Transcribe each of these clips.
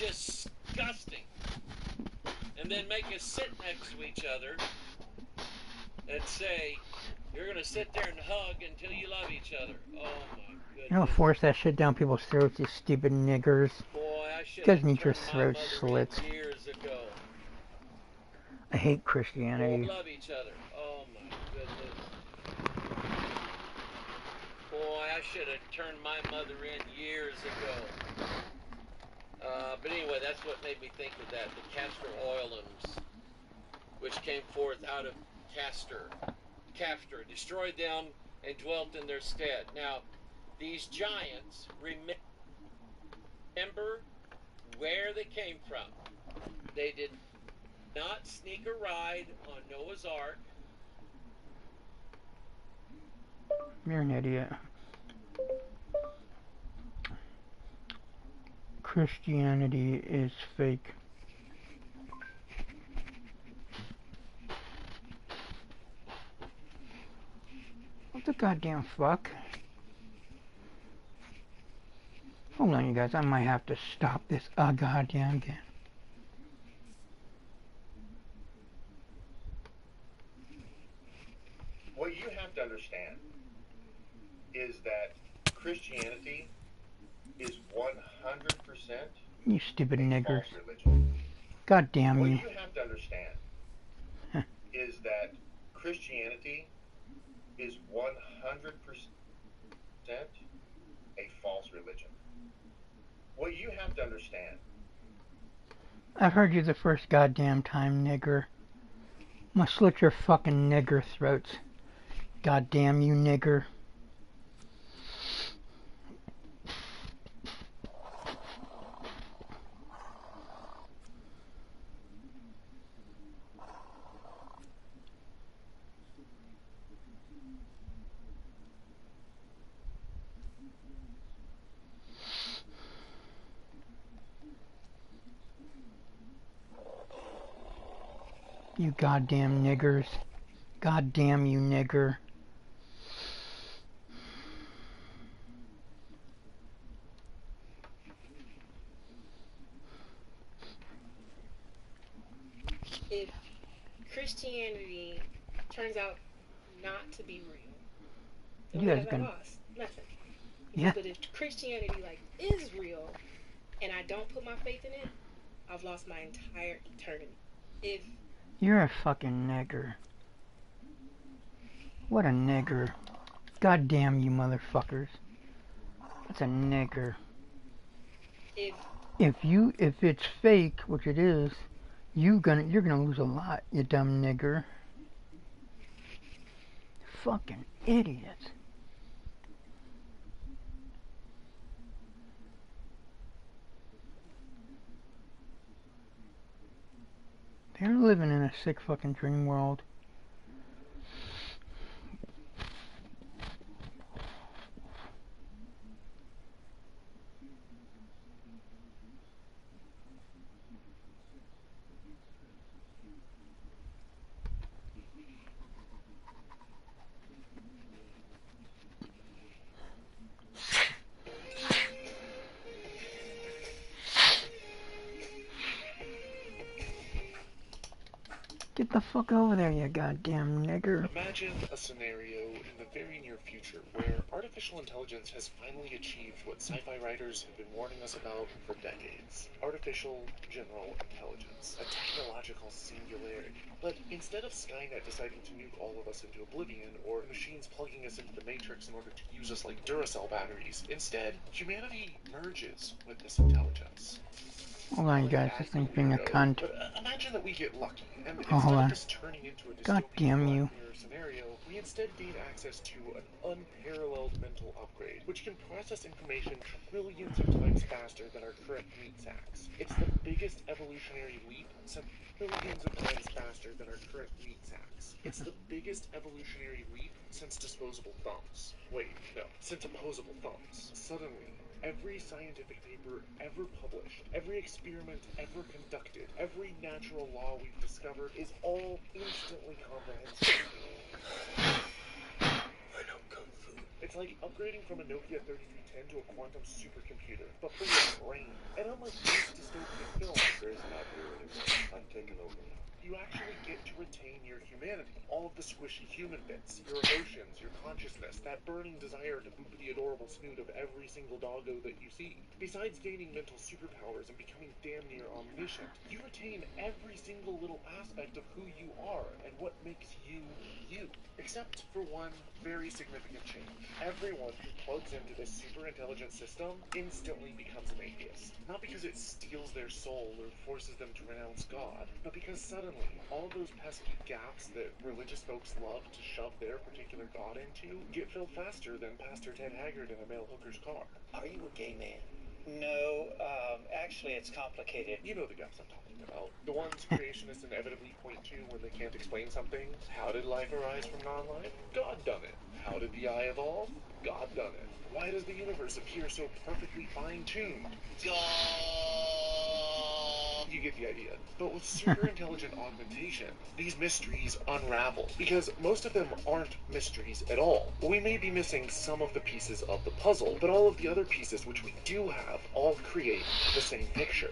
disgusting. And then make us sit next to each other and say, you're going to sit there and hug until you love each other. Oh my goodness. You don't force that shit down people's throats, you stupid niggers. Boy, I should You have guys need your turned my throats mother slit. in years ago. I hate Christianity. Boy, love each other. Oh my goodness. Boy, I should have turned my mother in years ago. But anyway, that's what made me think of that. The castor oilums, which came forth out of Castor, destroyed them and dwelt in their stead. Now, these giants, remember where they came from. They did not sneak a ride on Noah's Ark. You're an idiot. Christianity is fake. What the goddamn fuck? Hold on, you guys. I might have to stop this goddamn again. What you have to understand is that Christianity is 100% You stupid niggers. false religion. God damn What you. you have to understand is that Christianity is 100% a false religion. What you have to understand. I've heard you the first goddamn time, nigger. I'm gonna slit your fucking nigger throats. God damn you, nigger. You goddamn niggers. Goddamn you, nigger. If Christianity turns out not to be real, then You what guys have I gonna- lost? Nothing. Yeah. But if Christianity is real, and I don't put my faith in it, I've lost my entire eternity. If You're a fucking nigger. What a nigger. God damn you motherfuckers. That's a nigger. If it's fake, which it is, you're gonna lose a lot, you dumb nigger. Fucking idiot. They're living in a sick fucking dream world. Get the fuck over there, you goddamn nigger. Imagine a scenario in the very near future where artificial intelligence has finally achieved what sci-fi writers have been warning us about for decades. Artificial general intelligence. A technological singularity. But instead of Skynet deciding to nuke all of us into oblivion, or machines plugging us into the Matrix in order to use us like Duracell batteries, instead, humanity merges with this intelligence. Hold on, you guys. This thing's being a cunt. But imagine that we get lucky, and Oh, hold instead on. of just turning into a God damn you. dystopian scenario, we instead gain access to an unparalleled mental upgrade, which can process information trillions of times faster than our current meat sacks. It's the biggest evolutionary leap since trillions of times faster than our current meat sacks. It's the biggest evolutionary leap since disposable thumbs. Wait, no, since opposable thumbs. Suddenly, every scientific paper ever published, every experiment ever conducted, every natural law we've discovered is all instantly comprehensible. I know Kung Fu. It's like upgrading from a Nokia 3310 to a quantum supercomputer, but for your brain. And unlike most dystopian humanity. All of the squishy human bits, your emotions, your consciousness, that burning desire to boop the adorable snoot of every single doggo that you see. Besides gaining mental superpowers and becoming damn near omniscient, you retain every single little aspect of who you are and what makes you, you. Except for one very significant change. Everyone who plugs into this super intelligent system instantly becomes an atheist. Not because it steals their soul or forces them to renounce God, but because suddenly all those pesky gaps that religious folks love to shove their particular God into get filled faster than Pastor Ted Haggard in a male hooker's car. Are you a gay man? No, actually it's complicated. You know the gaps I'm talking about. The ones creationists inevitably point to when they can't explain something. How did life arise from non-life? God done it. How did the eye evolve? God done it. Why does the universe appear so perfectly fine-tuned? God! You get the idea. But with super intelligent augmentation, these mysteries unravel, because most of them aren't mysteries at all. We may be missing some of the pieces of the puzzle, but all of the other pieces which we do have all create the same picture.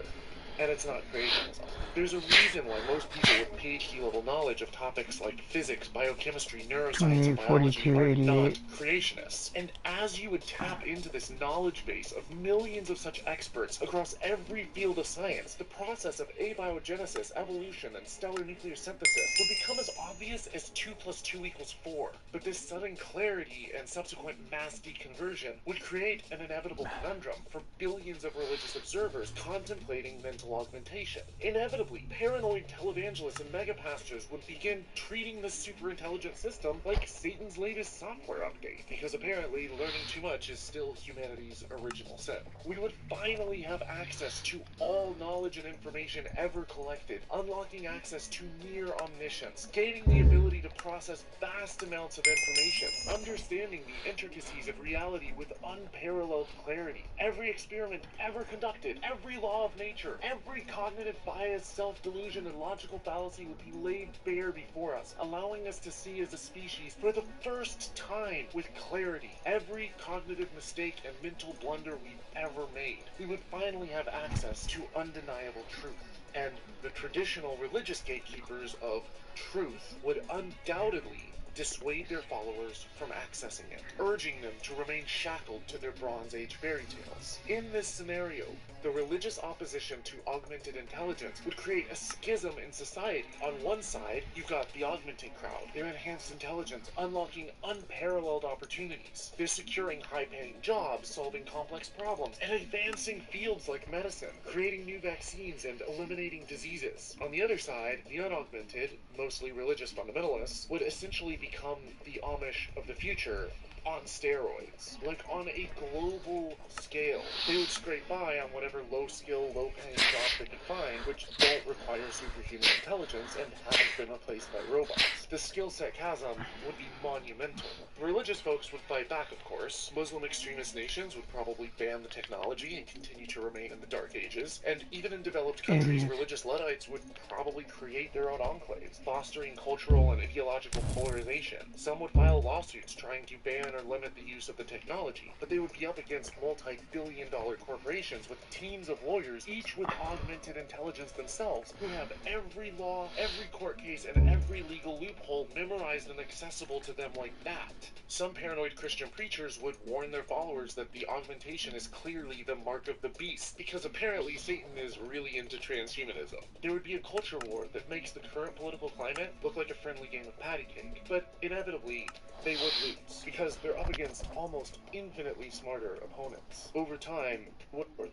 And it's not creationism. There's a reason why most people with PhD level knowledge of topics like physics, biochemistry, neuroscience, and biology are not creationists. And as you would tap into this knowledge base of millions of such experts across every field of science, the process of abiogenesis, evolution, and stellar nuclear synthesis would become as obvious as 2 + 2 = 4. But this sudden clarity and subsequent mass deconversion would create an inevitable conundrum for billions of religious observers contemplating mental augmentation. Inevitably, paranoid televangelists and megapastors would begin treating the superintelligent system like Satan's latest software update, because apparently learning too much is still humanity's original sin. We would finally have access to all knowledge and information ever collected, unlocking access to near omniscience, gaining the ability to process vast amounts of information, understanding the intricacies of reality with unparalleled clarity. Every experiment ever conducted, every law of nature, every cognitive bias, self-delusion, and logical fallacy would be laid bare before us, allowing us to see as a species, for the first time, with clarity, every cognitive mistake and mental blunder we've ever made. We would finally have access to undeniable truth. And the traditional religious gatekeepers of truth would undoubtedly dissuade their followers from accessing it, urging them to remain shackled to their Bronze Age fairy tales. In this scenario, the religious opposition to augmented intelligence would create a schism in society. On one side, you've got the augmented crowd, their enhanced intelligence unlocking unparalleled opportunities. They're securing high-paying jobs, solving complex problems, and advancing fields like medicine, creating new vaccines and eliminating diseases. On the other side, the unaugmented, mostly religious fundamentalists, would essentially become the Amish of the future on steroids. Like on a global scale. They would scrape by on whatever low-skill, low-paying jobs they could find, which don't require superhuman intelligence and haven't been replaced by robots. The skill set chasm would be monumental. Religious folks would fight back, of course. Muslim extremist nations would probably ban the technology and continue to remain in the Dark Ages. And even in developed countries, religious Luddites would probably create their own enclaves, fostering cultural and ideological polarization. Some would file lawsuits trying to ban or limit the use of the technology, but they would be up against multi-billion-dollar corporations with teams of lawyers, each with augmented intelligence themselves, who have every law, every court case, and every legal loophole memorized and accessible to them like that. Some paranoid Christian preachers would warn their followers that the augmentation is clearly the mark of the beast, because apparently Satan is really into transhumanism. There would be a culture war that makes the current political climate look like a friendly game of patty cake, but inevitably, they would lose, because they're up against almost infinitely smarter opponents. Over time,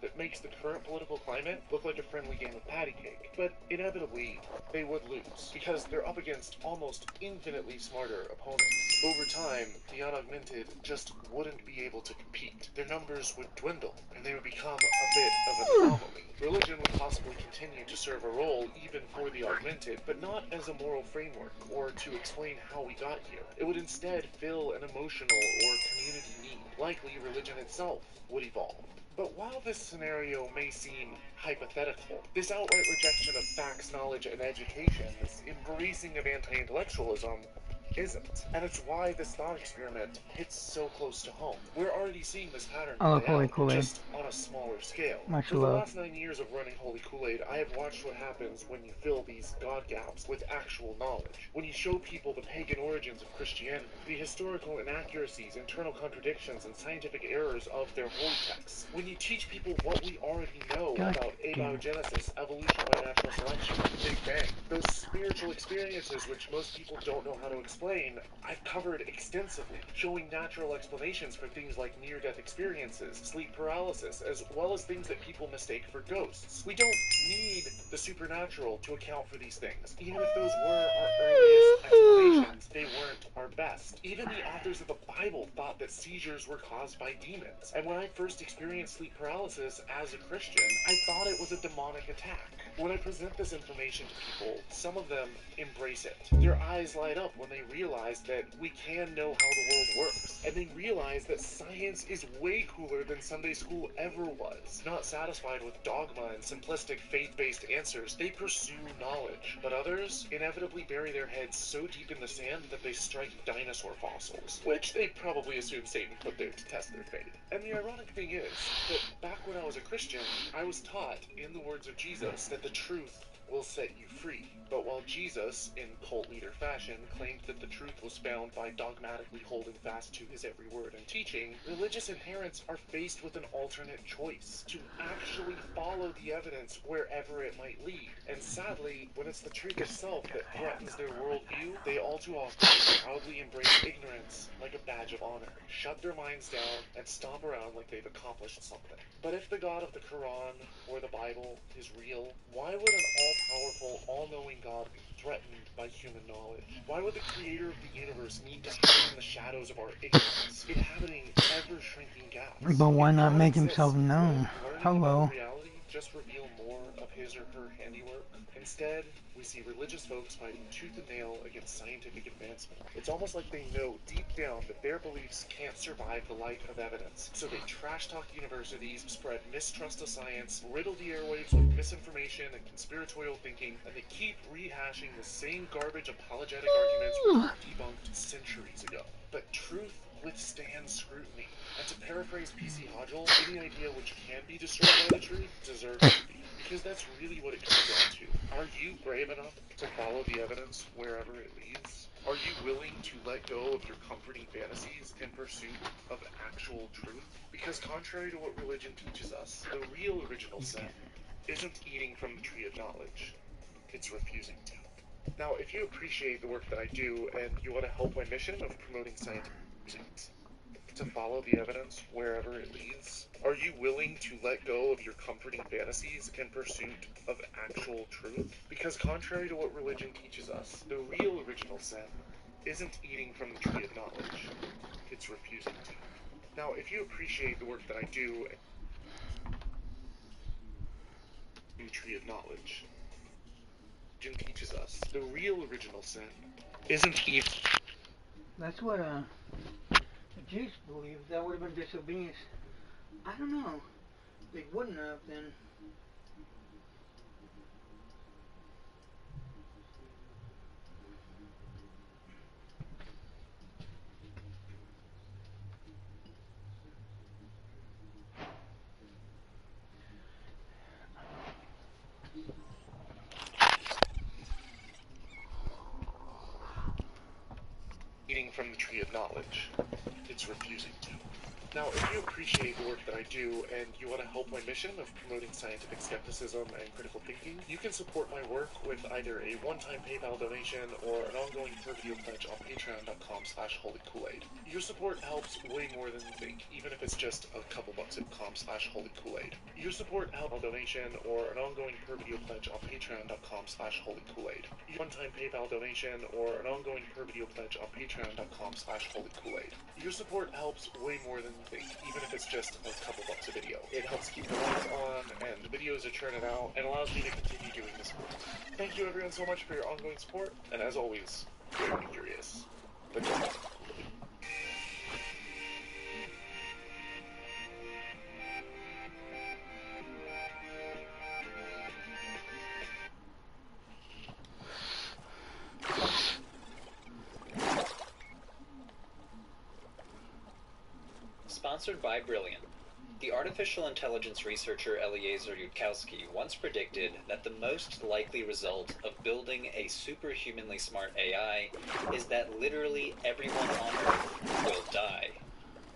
that makes the current political climate look like a friendly game of patty cake, but inevitably, they would lose, because they're up against almost infinitely smarter opponents. Over time, the unaugmented just wouldn't be able to compete. Their numbers would dwindle, and they would become a bit of an anomaly. Religion would possibly continue to serve a role even for the augmented, but not as a moral framework or to explain how we got here. It would instead fill an emotional or community need. Likely religion itself would evolve. But while this scenario may seem hypothetical, this outright rejection of facts, knowledge, and education, this embracing of anti-intellectualism, isn't. And it's why this thought experiment hits so close to home. We're already seeing this pattern I love play Holy out, Kool-Aid. just on a smaller scale. Much For love. the last 9 years of running Holy Kool-Aid, I have watched what happens when you fill these God gaps with actual knowledge. When you show people the pagan origins of Christianity, the historical inaccuracies, internal contradictions, and scientific errors of their holy texts. When you teach people what we already know God about damn it. abiogenesis, evolution by natural selection, the Big Bang, those spiritual experiences which most people don't know how to explain, I've covered extensively, showing natural explanations for things like near-death experiences, sleep paralysis, as well as things that people mistake for ghosts. We don't need the supernatural to account for these things. Even if those were our earliest explanations, they weren't our best. Even the authors of the Bible thought that seizures were caused by demons. And when I first experienced sleep paralysis as a Christian, I thought it was a demonic attack. When I present this information to people, some of them embrace it. Their eyes light up when they realize that we can know how the world works. And they realize that science is way cooler than Sunday school ever was. Not satisfied with dogma and simplistic faith-based answers, they pursue knowledge. But others inevitably bury their heads so deep in the sand that they strike dinosaur fossils, which they probably assume Satan put there to test their faith. And the ironic thing is that back when I was a Christian, I was taught, in the words of Jesus, that the truth will set you free. But while Jesus, in cult leader fashion, claimed that the truth was found by dogmatically holding fast to his every word and teaching, religious adherents are faced with an alternate choice: to actually follow the evidence wherever it might lead. And sadly, when it's the truth itself that threatens their worldview, they all too often proudly embrace ignorance like a badge of honor, shut their minds down, and stomp around like they've accomplished something. But if the God of the Quran or the Bible is real, why would an all-powerful, all-knowing God be threatened by human knowledge? Why would the creator of the universe need to hide in the shadows of our ignorance, inhabiting ever-shrinking gaps? But why If not God make exists, himself known? would learning Hello. about reality just reveal more of his or her handiwork? Instead, we see religious folks fighting tooth and nail against scientific advancement. It's almost like they know deep down that their beliefs can't survive the light of evidence. So they trash talk universities, spread mistrust of science, riddle the airwaves with misinformation and conspiratorial thinking, and they keep rehashing the same garbage apologetic arguments which were debunked centuries ago. But truth withstands scrutiny. And to paraphrase PC Hodgel, any idea which can be destroyed by the truth deserves to be. Because that's really what it comes down to. Are you brave enough to follow the evidence wherever it leads? Are you willing to let go of your comforting fantasies in pursuit of actual truth? Because contrary to what religion teaches us, the real original sin isn't eating from the tree of knowledge. It's refusing to. Now, if you appreciate the work that I do and you want to help my mission of promoting scientific to follow the evidence wherever it leads, are you willing to let go of your comforting fantasies in pursuit of actual truth? Because contrary to what religion teaches us, the real original sin isn't eating from the tree of knowledge. It's refusing to. Now, if you appreciate the work that I do, the tree of knowledge, religion teaches us the real original sin isn't eating. That's what the Jews believed. That would have been disobedience. I don't know. They wouldn't have then. Eating from the tree of knowledge. It's refusing to. Now, if you appreciate the work that I do and you want to help my mission of promoting scientific skepticism and critical thinking, you can support my work with either a one-time PayPal donation or an ongoing per-video pledge on patreon.com/holykoolaid. Your support helps way more than you think, even if it's just a couple bucks at com/holykoolaid. Your support helps a donation or an ongoing per-video pledge on patreon.com/holykoolaid. Your one-time PayPal donation or an ongoing per-video pledge on patreon.com/holykoolaid. Your support helps way more than you think, even if it's just a couple bucks a video. It helps keep the lights on and the videos are churning out and allows me to continue doing this work. Thank you everyone so much for your ongoing support, and as always, be curious. But don't. Sponsored by Brilliant. The artificial intelligence researcher Eliezer Yudkowsky once predicted that the most likely result of building a superhumanly smart AI is that literally everyone on Earth will die.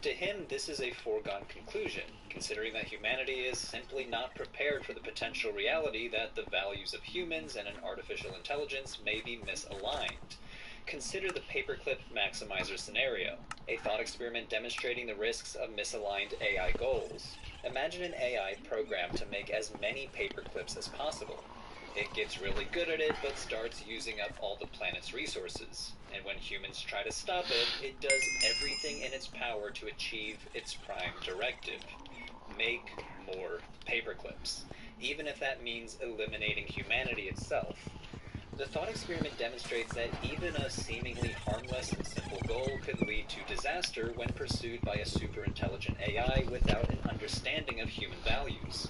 To him, this is a foregone conclusion, considering that humanity is simply not prepared for the potential reality that the values of humans and an artificial intelligence may be misaligned. Consider the paperclip maximizer scenario, a thought experiment demonstrating the risks of misaligned AI goals. Imagine an AI programmed to make as many paperclips as possible. It gets really good at it, but starts using up all the planet's resources. And when humans try to stop it, it does everything in its power to achieve its prime directive. Make more paperclips, even if that means eliminating humanity itself. The thought experiment demonstrates that even a seemingly harmless and simple goal could lead to disaster when pursued by a super-intelligent AI without an understanding of human values.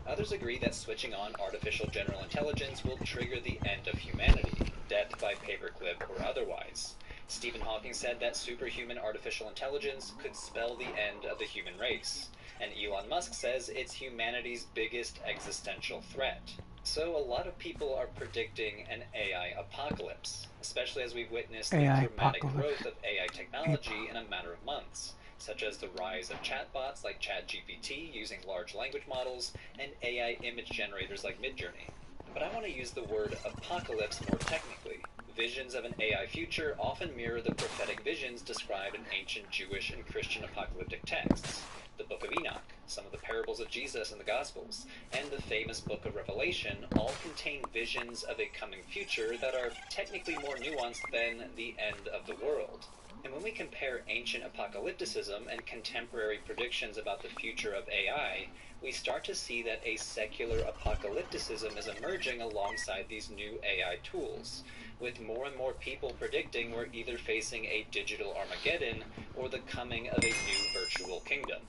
Others agree that switching on artificial general intelligence will trigger the end of humanity, death by paperclip or otherwise. Stephen Hawking said that superhuman artificial intelligence could spell the end of the human race, and Elon Musk says it's humanity's biggest existential threat. So a lot of people are predicting an AI apocalypse, especially as we've witnessed the dramatic growth of AI technology in a matter of months, such as the rise of chatbots like ChatGPT using large language models and AI image generators like Midjourney. But I want to use the word apocalypse more technically. Visions of an AI future often mirror the prophetic visions described in ancient Jewish and Christian apocalyptic texts. The Book of Enoch, some of the parables of Jesus in the Gospels, and the famous Book of Revelation all contain visions of a coming future that are technically more nuanced than the end of the world. And when we compare ancient apocalypticism and contemporary predictions about the future of AI, we start to see that a secular apocalypticism is emerging alongside these new AI tools, with more and more people predicting we're either facing a digital Armageddon or the coming of a new virtual kingdom.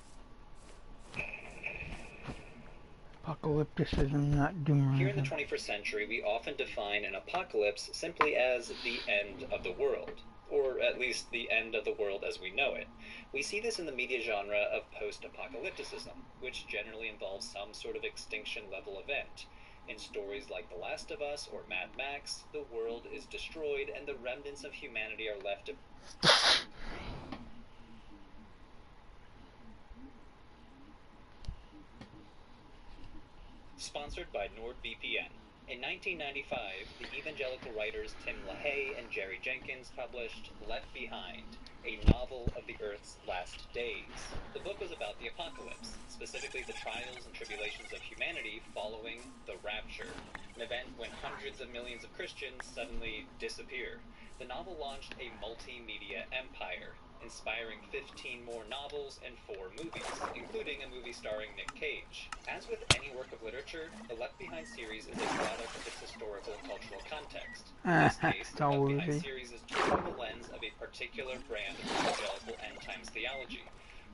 Apocalypticism, not doomerism. Here in the 21st century, we often define an apocalypse simply as the end of the world, or at least the end of the world as we know it. We see this in the media genre of post-apocalypticism, which generally involves some sort of extinction-level event. In stories like The Last of Us or Mad Max, the world is destroyed and the remnants of humanity are left to... Sponsored by NordVPN. In 1995, the evangelical writers Tim LaHaye and Jerry Jenkins published Left Behind, a novel of the Earth's last days. The book was about the apocalypse, specifically the trials and tribulations of humanity following the rapture, an event when hundreds of millions of Christians suddenly disappear. The novel launched a multimedia empire, inspiring 15 more novels and 4 movies, including a movie starring Nick Cage. As with any work of literature, the Left Behind series is a product of its historical and cultural context. In this case, the Left Behind series is through the lens of a particular brand of evangelical end-times theology,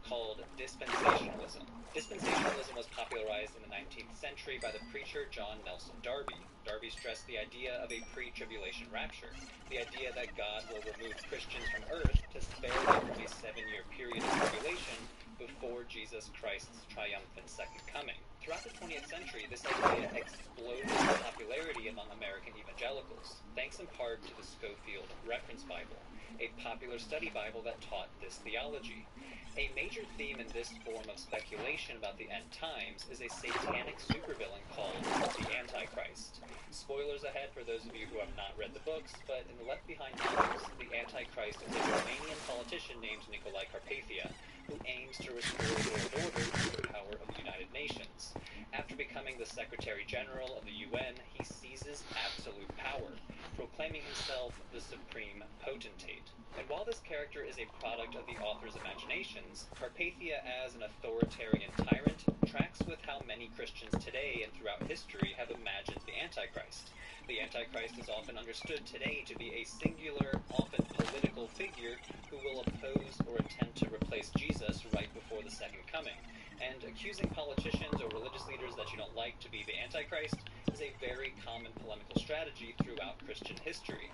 called dispensationalism. Dispensationalism was popularized in the 19th century by the preacher John Nelson Darby. Darby stressed the idea of a pre-tribulation rapture, the idea that God will remove Christians from earth to spare them from a 7-year period of tribulation before Jesus Christ's triumphant second coming. Throughout the 20th century, this idea exploded in popularity among American evangelicals, thanks in part to the Scofield Reference Bible, a popular study Bible that taught this theology. A major theme in this form of speculation about the end times is a satanic supervillain called the Antichrist. Spoilers ahead for those of you who have not read the books, but in the Left Behind novels, the Antichrist is a Romanian politician named Nicolae Carpathia, who aims to restore world order through the power of the United Nations. After becoming the Secretary General of the UN, he seizes absolute power, proclaiming himself the supreme potentate. And while this character is a product of the author's imaginations, Carpathia as an authoritarian tyrant tracks with how many Christians today and throughout history have imagined the Antichrist. The Antichrist is often understood today to be a singular, often political figure who will oppose or attempt to replace Jesus right before the second coming. And accusing politicians or religious leaders that you don't like to be the Antichrist is a very common polemical strategy throughout Christian history.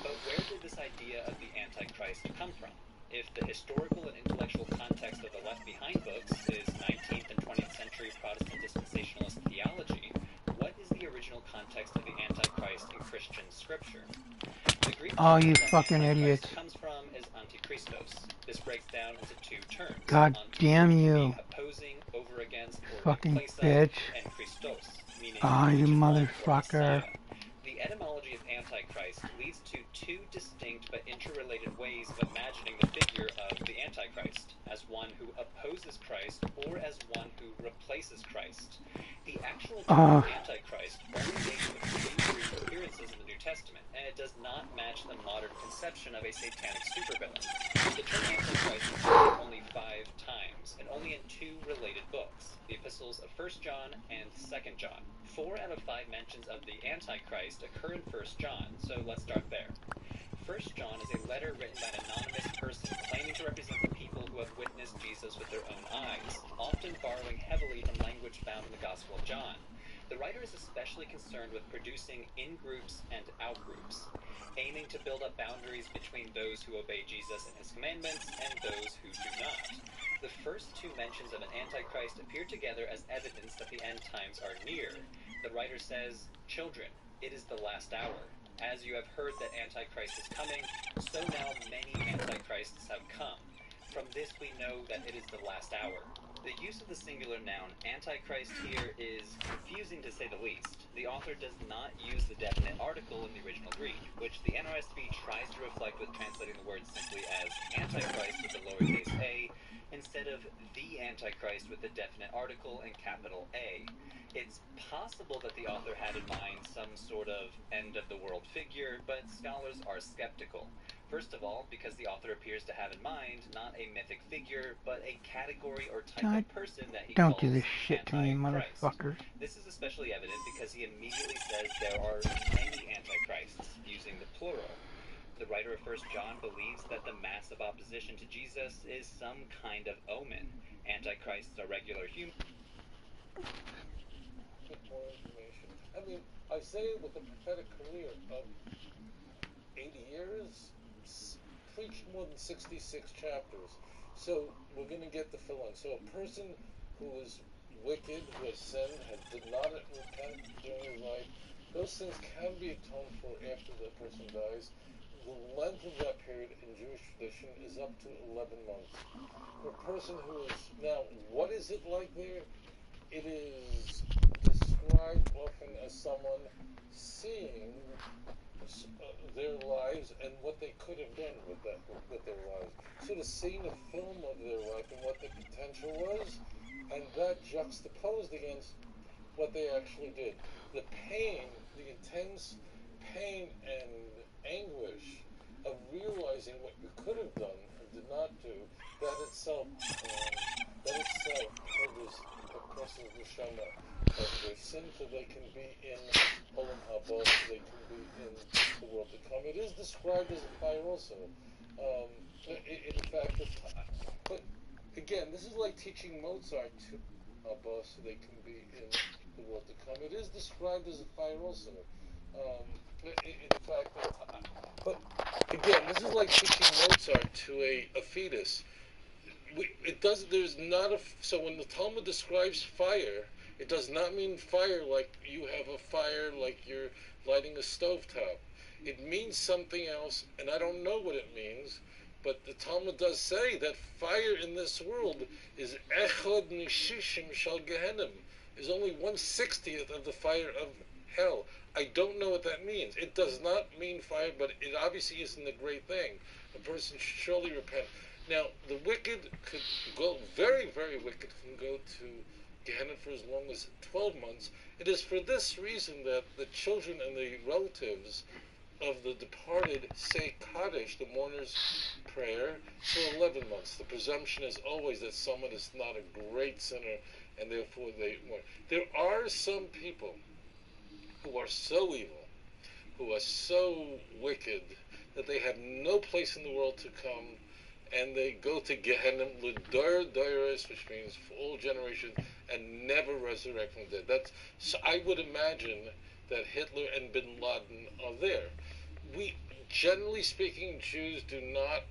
But where did this idea of the Antichrist come from? If the historical and intellectual context of the Left Behind books is 19th and 20th century Protestant dispensationalist theology, what is the original context of the Antichrist in Christian scripture? The Greek Oh, term you that fucking Antichrist idiots. comes from is Antichristos. This breaks down into two terms. God Anti, damn which can you. be opposing, over against, or in Fucking place of, bitch. and Christos, meaning Ah, which you is one or motherfucker. Messiah. The etymology of Antichrist leads to two distinct but interrelated ways of imagining the figure of the Antichrist, as one who opposes Christ or as one who replaces Christ. The actual term Antichrist only dates with two brief appearances in the New Testament, and it does not match the modern conception of a satanic supervillain. The term Antichrist is used only 5 times, and only in 2 related books, the epistles of 1 John and 2 John. 4 out of 5 mentions of the Antichrist occur in 1 John, so let's start there. 1 John is a letter written by an anonymous person claiming to represent the people who have witnessed Jesus with their own eyes, often borrowing heavily from language found in the Gospel of John. The writer is especially concerned with producing in-groups and out-groups, aiming to build up boundaries between those who obey Jesus and his commandments and those who do not. The first 2 mentions of an Antichrist appear together as evidence that the end times are near. The writer says, "Children, it is the last hour. As you have heard that Antichrist is coming, so now many Antichrists have come. From this we know that it is the last hour." The use of the singular noun Antichrist here is confusing to say the least. The author does not use the definite article in the original Greek, which the NRSV tries to reflect with translating the word simply as Antichrist with the lowercase a, instead of the Antichrist with the definite article and capital A. It's possible that the author had in mind some sort of end-of-the-world figure, but scholars are skeptical. First of all, because the author appears to have in mind not a mythic figure, but a category or type God, of person that he don't calls do this shit to me, Antichrist. motherfucker. This is especially evident because he immediately says there are many Antichrists, using the plural. The writer of 1 John believes that the massive opposition to Jesus is some kind of omen. Antichrists are regular humans. More information. I mean, Isaiah, with a prophetic career of 80 years, preached more than 66 chapters. So we're going to get the fill-in. So a person who is wicked, who has sinned, did not repent during his life, those sins can be atoned for after the person dies. The length of that period in Jewish tradition is up to 11 months. For a person who is, now, what is it like there? It is described often as someone seeing their lives and what they could have done with their lives. Sort of seeing a film of their life and what the potential was, and that juxtaposed against what they actually did. The pain, the intense pain and anguish of realizing what you could have done and did not do, that itself covers the person of Neshama of their sin, so they can be in Olam Haba, so they can be in the world to come. It is described as a fire also. In fact, but again, this is like teaching Mozart to Haba, so they can be in the world to come. It is described as a fire also. In fact, but again, this is like teaching Mozart to a fetus. So when the Talmud describes fire, it does not mean fire like you have a fire like you're lighting a stovetop. It means something else, and I don't know what it means, but the Talmud does say that fire in this world is echod nishishim shal gehenim, is only 1/60th of the fire of hell. I don't know what that means. It does not mean fire, but it obviously isn't a great thing. A person should surely repent. Now, the wicked could go, very, very wicked, can go to Gehenna for as long as 12 months. It is for this reason that the children and the relatives of the departed say Kaddish, the mourner's prayer, for 11 months. The presumption is always that someone is not a great sinner, and therefore they mourn. There are some people who are so evil, who are so wicked, that they have no place in the world to come, and they go to Gehenna l'dor doros, which means for all generations, and never resurrect from the dead. So I would imagine that Hitler and Bin Laden are there. We, generally speaking, Jews do not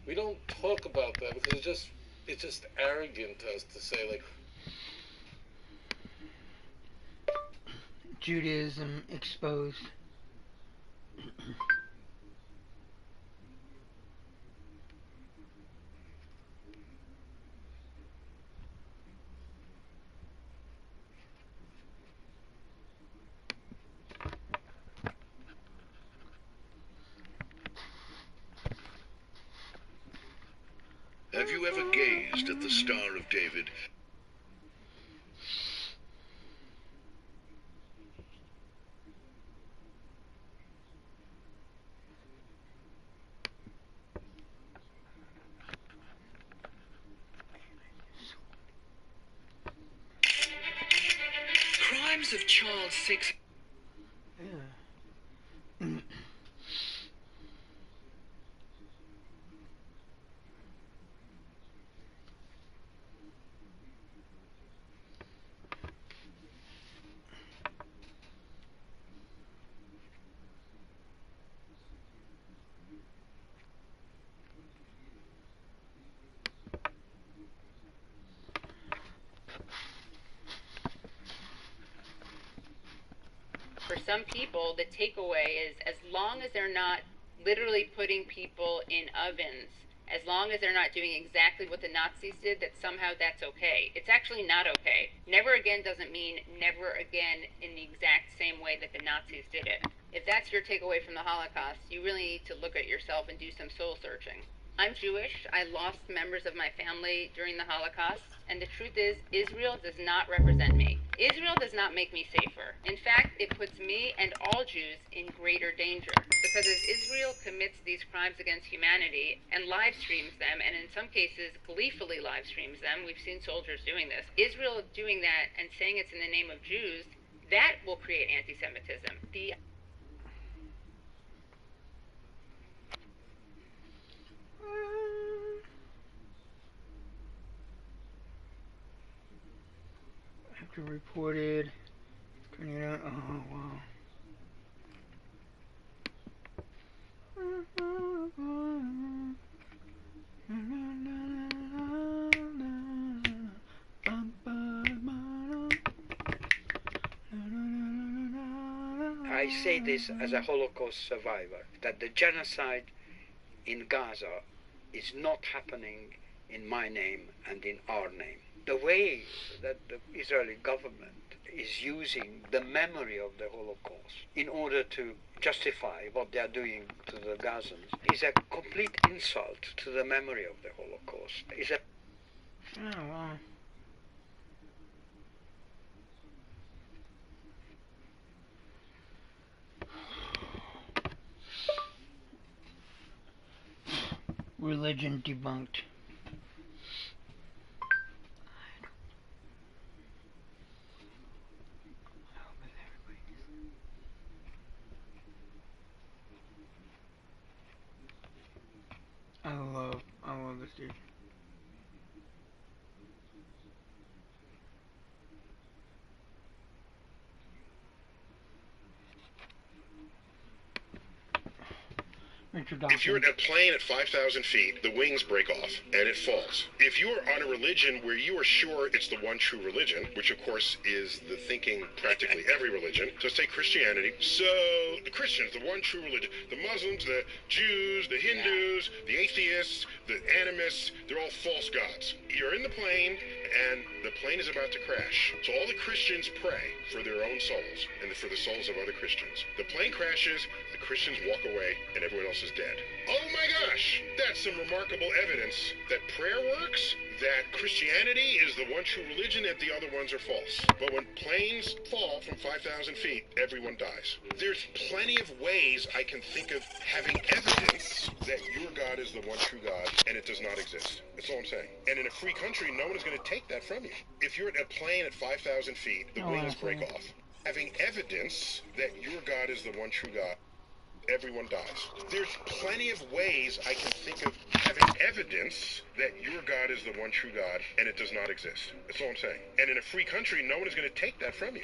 We don't talk about that because it's just arrogant to us to say, like, Judaism exposed. Have you ever gazed at the Star of David? Crimes of child sex. Yeah. For some people, the takeaway is as long as they're not literally putting people in ovens, as long as they're not doing exactly what the Nazis did, that somehow that's okay. It's actually not okay. Never again doesn't mean never again in the exact same way that the Nazis did it. If that's your takeaway from the Holocaust, you really need to look at yourself and do some soul searching. I'm Jewish. I lost members of my family during the Holocaust, and the truth is, Israel does not represent me. Israel does not make me safer. In fact, it puts me and all Jews in greater danger, because as Israel commits these crimes against humanity and live streams them, and in some cases gleefully live streams them, we've seen soldiers doing this, Israel doing that and saying it's in the name of Jews, that will create anti-Semitism. After reported, turning it on. Oh wow. I say this as a Holocaust survivor, that the genocide in Gaza is not happening in my name and in our name. The way that the Israeli government is using the memory of the Holocaust in order to justify what they are doing to the Gazans is a complete insult to the memory of the Holocaust. Oh wow. Religion debunked. I love this dude. If you're in a plane at 5,000 feet, the wings break off and it falls. If you're on a religion where you are sure it's the one true religion, which of course is the thinking practically every religion, so let's take Christianity. So the Christians, the one true religion, the Muslims, the Jews, the Hindus, the atheists, the animists, they're all false gods. You're in the plane and the plane is about to crash. So all the Christians pray for their own souls and for the souls of other Christians. The plane crashes, the Christians walk away, and everyone else is dead. Oh my gosh! That's some remarkable evidence that prayer works, that Christianity is the one true religion, and the other ones are false. But when planes fall from 5,000 feet, everyone dies. There's plenty of ways I can think of having evidence that your God is the one true God, and it does not exist. That's all I'm saying. And in a free country, no one is going to take that from you. If you're in a plane at 5,000 feet, the wings break off. Having evidence that your God is the one true God, everyone dies. There's plenty of ways I can think of having evidence that your God is the one true God, and it does not exist. That's all I'm saying. And in a free country, no one is going to take that from you.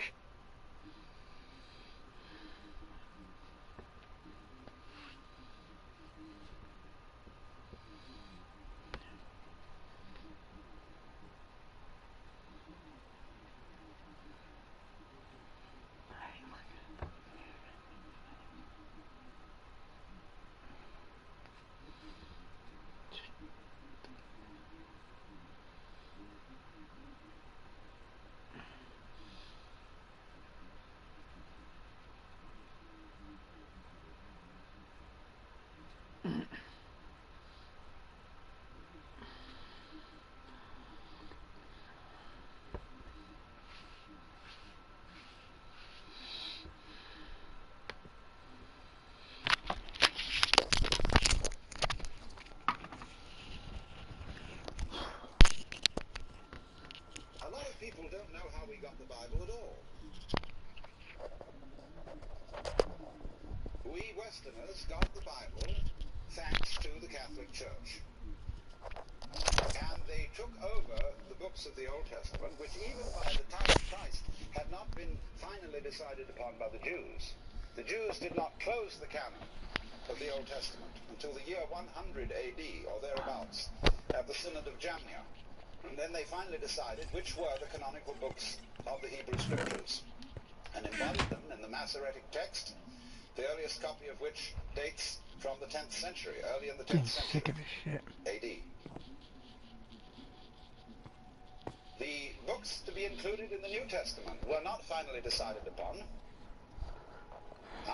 all. We Westerners got the Bible thanks to the Catholic Church. And they took over the books of the Old Testament, which even by the time of Christ had not been finally decided upon by the Jews. The Jews did not close the canon of the Old Testament until the year 100 AD, or thereabouts, at the Synod of Jamnia. And then they finally decided which were the canonical books of the Hebrew Scriptures, and embodied them in the Masoretic text, the earliest copy of which dates from the 10th century, early in the 10th century Sick of this shit. AD. The books to be included in the New Testament were not finally decided upon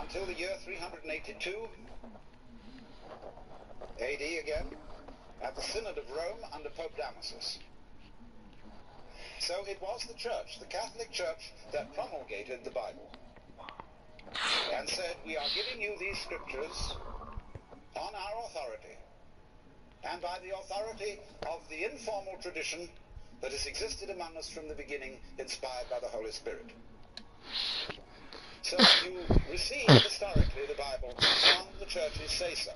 until the year 382 AD again, at the Synod of Rome under Pope Damasus. So it was the Church, the Catholic Church, that promulgated the Bible and said, we are giving you these scriptures on our authority and by the authority of the informal tradition that has existed among us from the beginning, inspired by the Holy Spirit. So you receive historically the Bible from the Church's say-so.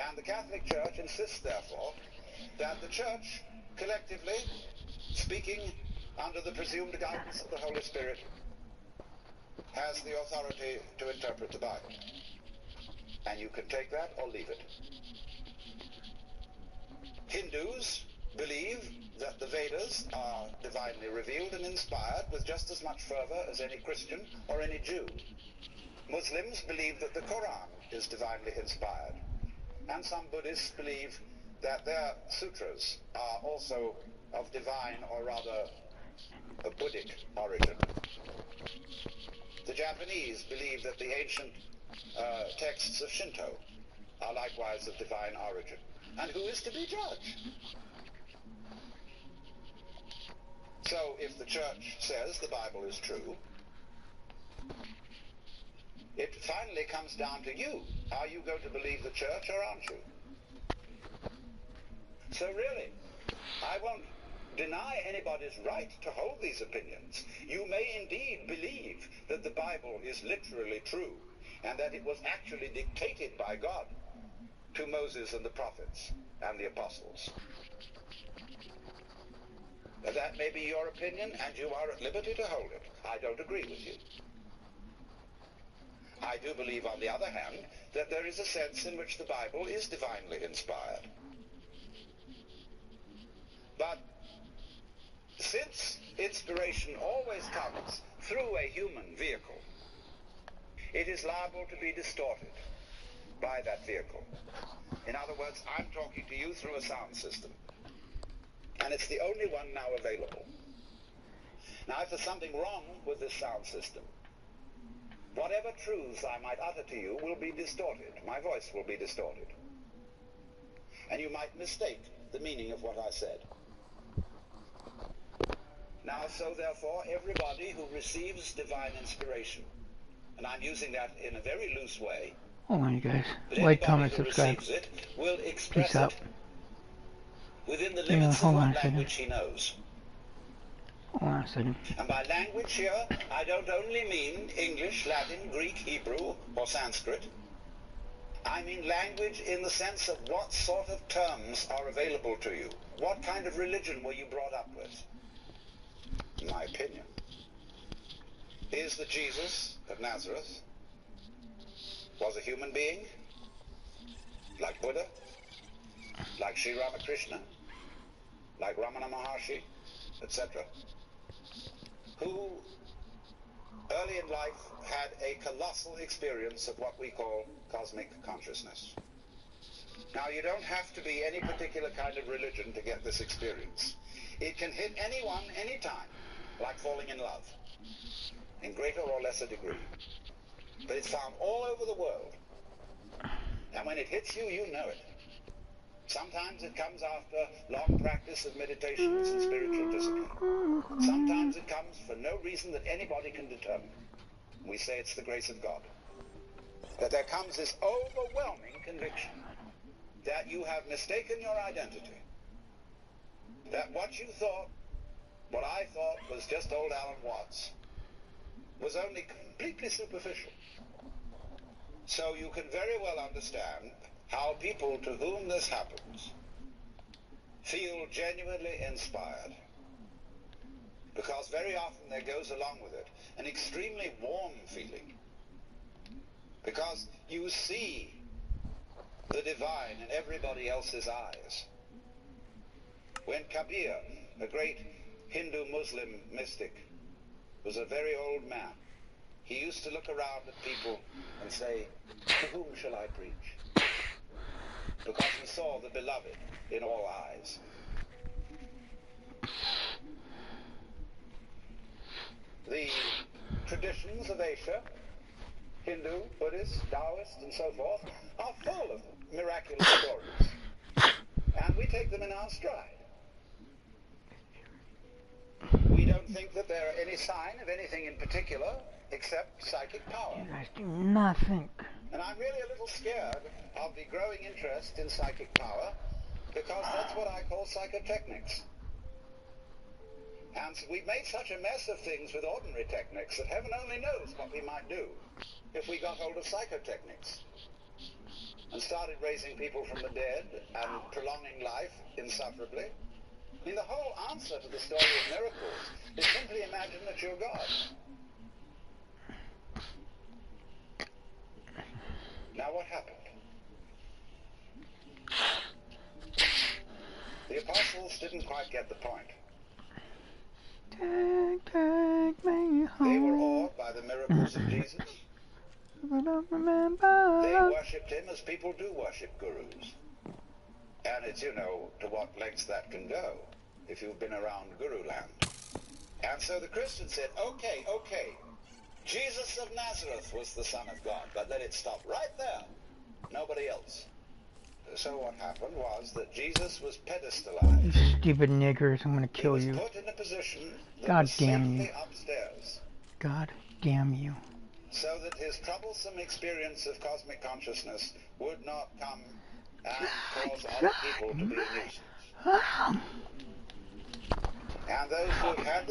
And the Catholic Church insists, therefore, that the Church, collectively, speaking under the presumed guidance of the Holy Spirit, has the authority to interpret the Bible. And you can take that or leave it. Hindus believe that the Vedas are divinely revealed and inspired with just as much fervor as any Christian or any Jew. Muslims believe that the Quran is divinely inspired. And some Buddhists believe that their sutras are also of divine, or rather a Buddhic origin. The Japanese believe that the ancient texts of Shinto are likewise of divine origin. And who is to be judged? So if the Church says the Bible is true, it finally comes down to you. Are you going to believe the Church or aren't you? So really, I won't deny anybody's right to hold these opinions. You may indeed believe that the Bible is literally true and that it was actually dictated by God to Moses and the prophets and the apostles. That may be your opinion, and you are at liberty to hold it. I don't agree with you. I do believe, on the other hand, that there is a sense in which the Bible is divinely inspired. But since inspiration always comes through a human vehicle, it is liable to be distorted by that vehicle. In other words, I'm talking to you through a sound system, and it's the only one now available. Now, if there's something wrong with this sound system, whatever truths I might utter to you will be distorted. My voice will be distorted. And you might mistake the meaning of what I said. Now, so therefore, everybody who receives divine inspiration, and I'm using that in a very loose way, hold on, you guys. but Like, anybody comment, who subscribe. receives it will express Peace out. it within the limits of hold on what a second. language he knows. Hold on a second. And by language here, I don't only mean English, Latin, Greek, Hebrew, or Sanskrit. I mean language in the sense of what sort of terms are available to you. What kind of religion were you brought up with? In my opinion, is that Jesus of Nazareth was a human being, like Buddha, like Sri Ramakrishna, like Ramana Maharshi, etc., who early in life had a colossal experience of what we call cosmic consciousness. Now, you don't have to be any particular kind of religion to get this experience. It can hit anyone, anytime, like falling in love, in greater or lesser degree. But it's found all over the world. And when it hits you, you know it. Sometimes it comes after long practice of meditations and spiritual discipline. Sometimes it comes for no reason that anybody can determine. We say it's the grace of God. That there comes this overwhelming conviction that you have mistaken your identity. That what you thought what I thought was just old Alan Watts was only completely superficial. So you can very well understand how people to whom this happens feel genuinely inspired, because very often there goes along with it an extremely warm feeling, because you see the divine in everybody else's eyes. When Kabir, a great Hindu-Muslim mystic, was a very old man, he used to look around at people and say, "To whom shall I preach?" Because he saw the beloved in all eyes. The traditions of Asia, Hindu, Buddhist, Taoist, and so forth, are full of miraculous stories. And we take them in our stride. We don't think that there are any sign of anything in particular except psychic power. You guys do nothing. And I'm really a little scared of the growing interest in psychic power, because that's what I call psychotechnics. And we've made such a mess of things with ordinary techniques that heaven only knows what we might do if we got hold of psychotechnics and started raising people from the dead and prolonging life insufferably. I mean, the whole answer to the story of miracles is simply imagine that you're God. Now what happened? The apostles didn't quite get the point. Take me home. They were awed by the miracles of Jesus. I don't remember. They worshipped him as people do worship gurus. And it's, you know, to what lengths that can go if you've been around Guru land. And so the Christians said, okay, Jesus of Nazareth was the Son of God, but let it stop right there. Nobody else. So what happened was that Jesus was pedestalized. You stupid niggers, I'm gonna kill you. He was put in a position that God was damn you. safely upstairs. God damn you. So that his troublesome experience of cosmic consciousness would not come and cause other people to be a nuisance. And those who have had the